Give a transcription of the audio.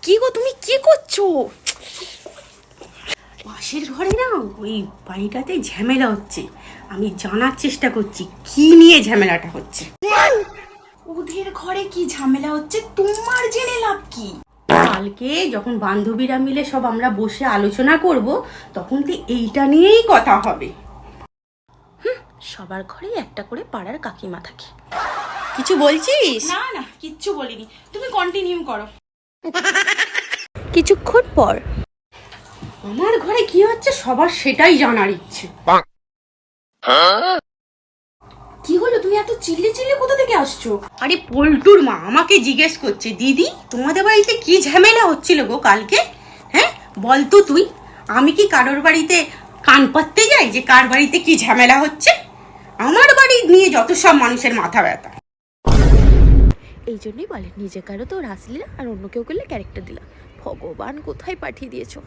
কি গো তুমি কি করছো? পাশের ঘরে না ওই বাড়িটাতে ঝামেলা হচ্ছে, আমি জানার চেষ্টা করছি কি নিয়ে ঝামেলাটা হচ্ছে। ওদের ঘরে কি ঝামেলা হচ্ছে তোমার জেনে লাভ কি? কালকে যখন বান্ধবীরা মিলে সব আমরা বসে আলোচনা করব, তখন তো এইটা নিয়েই কথা হবে। সবার ঘরে একটা করে পাড়ার কাকিমা থাকে। কিছু বলছিস? না না, কিচ্ছু বলিনি, তুমি কন্টিনিউ করো। কিছুক্ষণ পর আমার ঘরে কি হচ্ছে সবার সেটাই জানার ইচ্ছে। কি হলো, তুমি এত চিল্লি চিল্লি কোথা থেকে আসছো? আরে পল্টুর মা আমাকে জিজ্ঞেস করছে, দিদি তোমাদের বাড়িতে কি ঝামেলা হচ্ছিল গো কালকে? হ্যাঁ বলতো তুই, আমি কি কারোর বাড়িতে কান পাততে যাই যে কার বাড়িতে কি ঝামেলা হচ্ছে? আমার বাড়ি নিয়ে যত সব মানুষের মাথা ব্যথা। এই জন্যই বলে নিজে কারো তো রাসলীলা, আর অন্য কেউ করলে ক্যারেক্টার দিলা। ভগবান কোথায় পাঠিয়ে দিয়েছো।